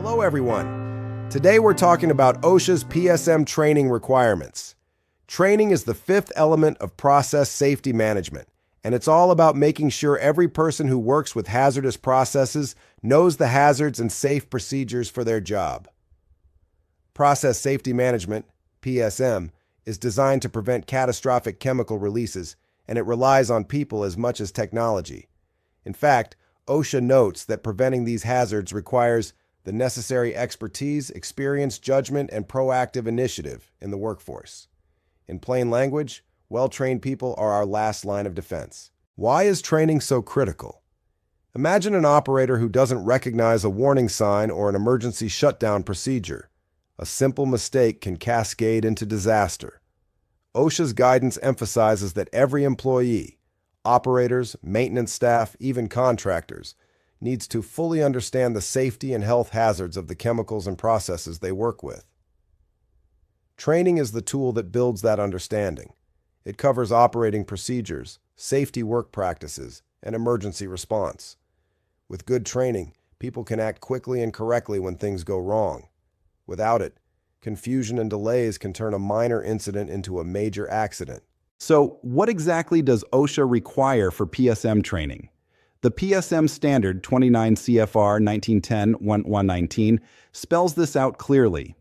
Hello everyone. Today we're talking about OSHA's PSM training requirements. Training is the fifth element of process safety management, and it's all about making sure every person who works with hazardous processes knows the hazards and safe procedures for their job. Process safety management, PSM, is designed to prevent catastrophic chemical releases, and it relies on people as much as technology. In fact, OSHA notes that preventing these hazards requires the necessary expertise, experience, judgment, and proactive initiative in the workforce. In plain language, well-trained people are our last line of defense. Why is training so critical? Imagine an operator who doesn't recognize a warning sign or an emergency shutdown procedure. A simple mistake can cascade into disaster. OSHA's guidance emphasizes that every employee, operators, maintenance staff, even contractors, needs to fully understand the safety and health hazards of the chemicals and processes they work with. Training is the tool that builds that understanding. It covers operating procedures, safety work practices, and emergency response. With good training, people can act quickly and correctly when things go wrong. Without it, confusion and delays can turn a minor incident into a major accident. So, what exactly does OSHA require for PSM training? The PSM standard 29 CFR 1910-1119 spells this out clearly.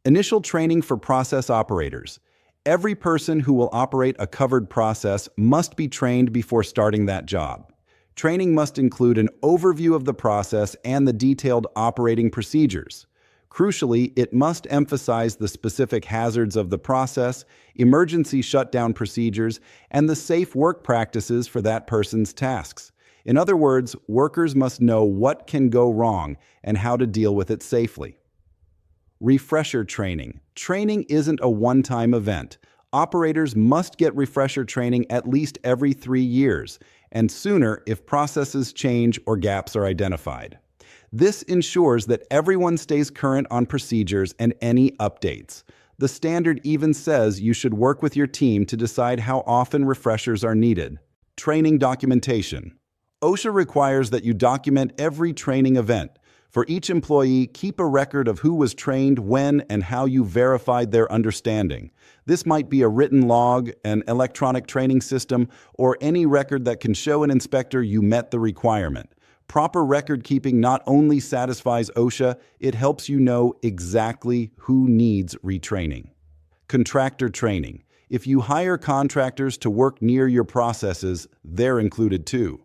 Initial training for process operators. Every person who will operate a covered process must be trained before starting that job. Training must include an overview of the process and the detailed operating procedures. Crucially, it must emphasize the specific hazards of the process, emergency shutdown procedures, and the safe work practices for that person's tasks. In other words, workers must know what can go wrong and how to deal with it safely. Refresher training. Training isn't a one-time event. Operators must get refresher training at least every 3 years, and sooner if processes change or gaps are identified. This ensures that everyone stays current on procedures and any updates. The standard even says you should work with your team to decide how often refreshers are needed. Training documentation. OSHA requires that you document every training event. For each employee, keep a record of who was trained, when, and how you verified their understanding. This might be a written log, an electronic training system, or any record that can show an inspector you met the requirement. Proper record keeping not only satisfies OSHA, it helps you know exactly who needs retraining. Contractor training. If you hire contractors to work near your processes, they're included too.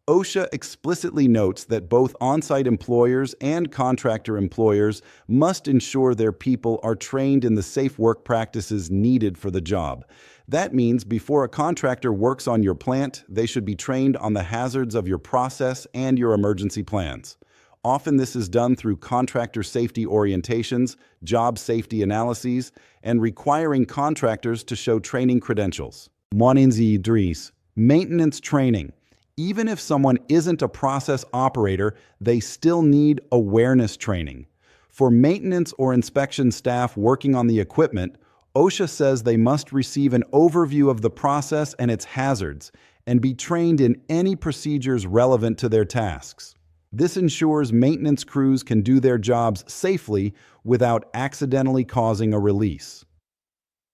OSHA explicitly notes that both on-site employers and contractor employers must ensure their people are trained in the safe work practices needed for the job. That means before a contractor works on your plant, they should be trained on the hazards of your process and your emergency plans. Often this is done through contractor safety orientations, job safety analyses, and requiring contractors to show training credentials. Moninzi Idris, maintenance training. Even if someone isn't a process operator, they still need awareness training. For maintenance or inspection staff working on the equipment, OSHA says they must receive an overview of the process and its hazards and be trained in any procedures relevant to their tasks. This ensures maintenance crews can do their jobs safely without accidentally causing a release.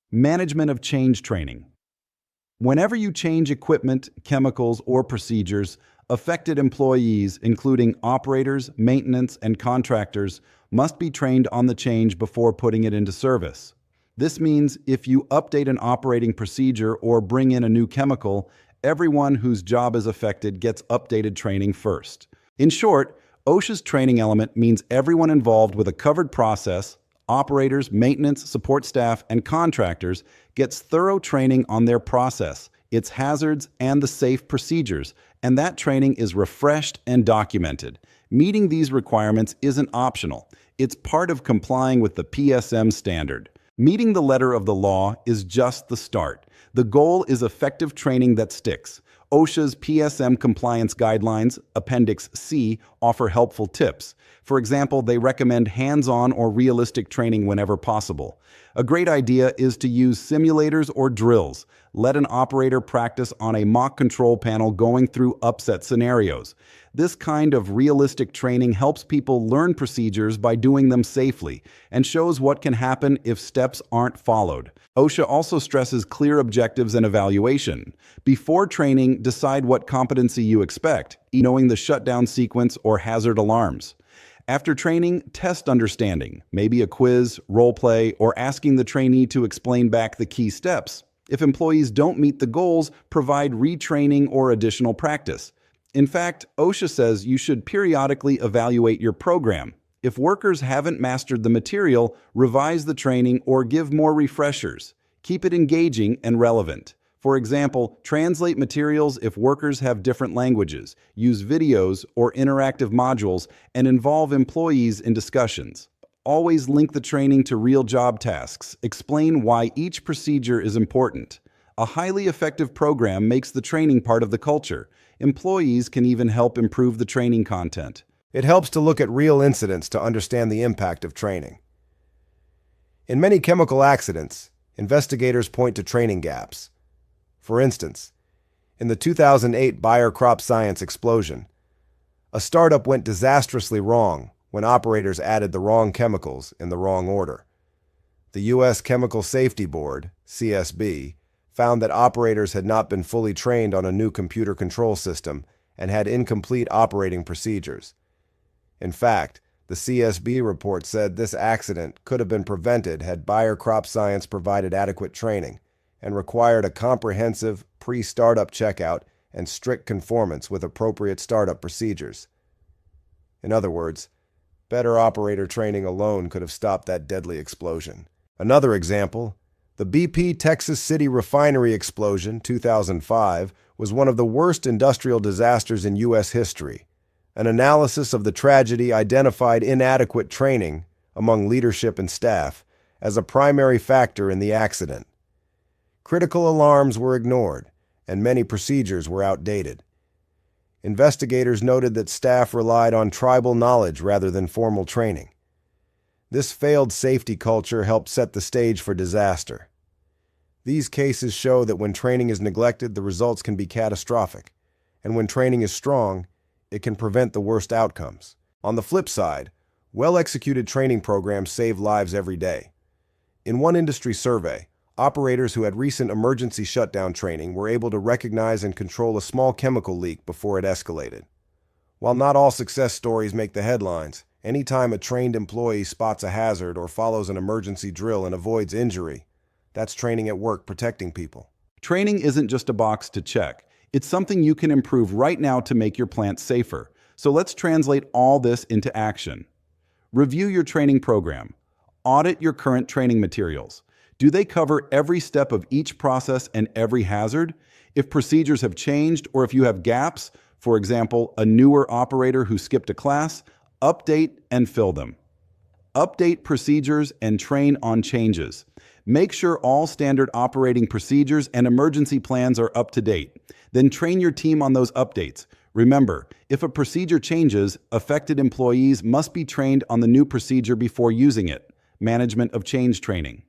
Management of change training. Whenever you change equipment, chemicals, or procedures, affected employees, including operators, maintenance, and contractors, must be trained on the change before putting it into service. This means if you update an operating procedure or bring in a new chemical, everyone whose job is affected gets updated training first. In short, OSHA's training element means everyone involved with a covered process, operators, maintenance, support staff, and contractors gets thorough training on their process, its hazards, and the safe procedures, and that training is refreshed and documented. Meeting these requirements isn't optional. It's part of complying with the PSM standard. Meeting the letter of the law is just the start. The goal is effective training that sticks. OSHA's PSM compliance guidelines, Appendix C, offer helpful tips. For example, they recommend hands-on or realistic training whenever possible. A great idea is to use simulators or drills. Let an operator practice on a mock control panel going through upset scenarios. This kind of realistic training helps people learn procedures by doing them safely and shows what can happen if steps aren't followed. OSHA also stresses clear objectives and evaluation. Before training, decide what competency you expect, knowing the shutdown sequence or hazard alarms. After training, test understanding, maybe a quiz, role play, or asking the trainee to explain back the key steps. If employees don't meet the goals, provide retraining or additional practice. In fact, OSHA says you should periodically evaluate your program. If workers haven't mastered the material, revise the training or give more refreshers. Keep it engaging and relevant. For example, translate materials if workers have different languages, use videos or interactive modules, and involve employees in discussions. Always link the training to real job tasks. Explain why each procedure is important. A highly effective program makes the training part of the culture. Employees can even help improve the training content. It helps to look at real incidents to understand the impact of training. In many chemical accidents, investigators point to training gaps. For instance, in the 2008 Bayer crop science explosion, a startup went disastrously wrong when operators added the wrong chemicals in the wrong order. The U.S. Chemical Safety Board, CSB, found that operators had not been fully trained on a new computer control system and had incomplete operating procedures. In fact, the CSB report said this accident could have been prevented had Bayer Crop Science provided adequate training and required a comprehensive pre-startup checkout and strict conformance with appropriate startup procedures. In other words, better operator training alone could have stopped that deadly explosion. Another example, the BP Texas City refinery explosion, 2005, was one of the worst industrial disasters in U.S. history. An analysis of the tragedy identified inadequate training among leadership and staff as a primary factor in the accident. Critical alarms were ignored, and many procedures were outdated. Investigators noted that staff relied on tribal knowledge rather than formal training. This failed safety culture helped set the stage for disaster. These cases show that when training is neglected, the results can be catastrophic, and when training is strong, it can prevent the worst outcomes. On the flip side, well-executed training programs save lives every day. In one industry survey, operators who had recent emergency shutdown training were able to recognize and control a small chemical leak before it escalated. While not all success stories make the headlines, anytime a trained employee spots a hazard or follows an emergency drill and avoids injury, that's training at work protecting people. Training isn't just a box to check. It's something you can improve right now to make your plant safer. So let's translate all this into action. Review your training program. Audit your current training materials. Do they cover every step of each process and every hazard? If procedures have changed or if you have gaps, for example, a newer operator who skipped a class, update and fill them. Update procedures and train on changes. Make sure all standard operating procedures and emergency plans are up to date. Then train your team on those updates. Remember, if a procedure changes, affected employees must be trained on the new procedure before using it. Management of change training.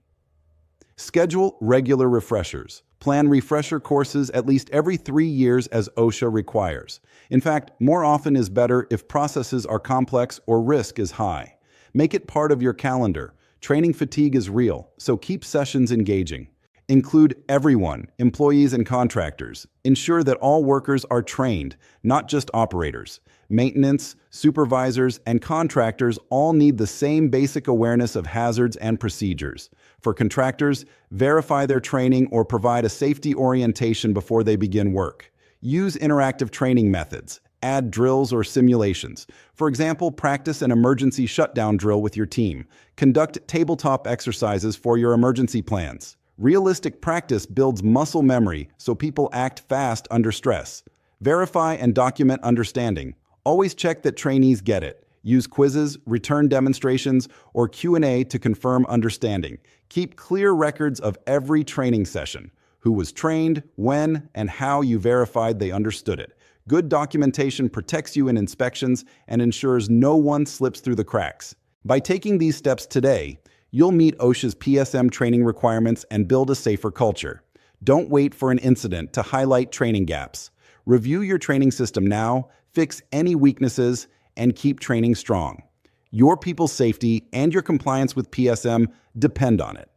Schedule regular refreshers. Plan refresher courses at least every 3 years as OSHA requires. In fact, more often is better if processes are complex or risk is high. Make it part of your calendar. Training fatigue is real, so keep sessions engaging. Include everyone, employees and contractors. Ensure that all workers are trained, not just operators. Maintenance, supervisors, and contractors all need the same basic awareness of hazards and procedures. For contractors, verify their training or provide a safety orientation before they begin work. Use interactive training methods. Add drills or simulations. For example, practice an emergency shutdown drill with your team. Conduct tabletop exercises for your emergency plans. Realistic practice builds muscle memory so people act fast under stress. Verify and document understanding. Always check that trainees get it. Use quizzes, return demonstrations, or Q&A to confirm understanding. Keep clear records of every training session. Who was trained, when, and how you verified they understood it. Good documentation protects you in inspections and ensures no one slips through the cracks. By taking these steps today, you'll meet OSHA's PSM training requirements and build a safer culture. Don't wait for an incident to highlight training gaps. Review your training system now, fix any weaknesses, and keep training strong. Your people's safety and your compliance with PSM depend on it.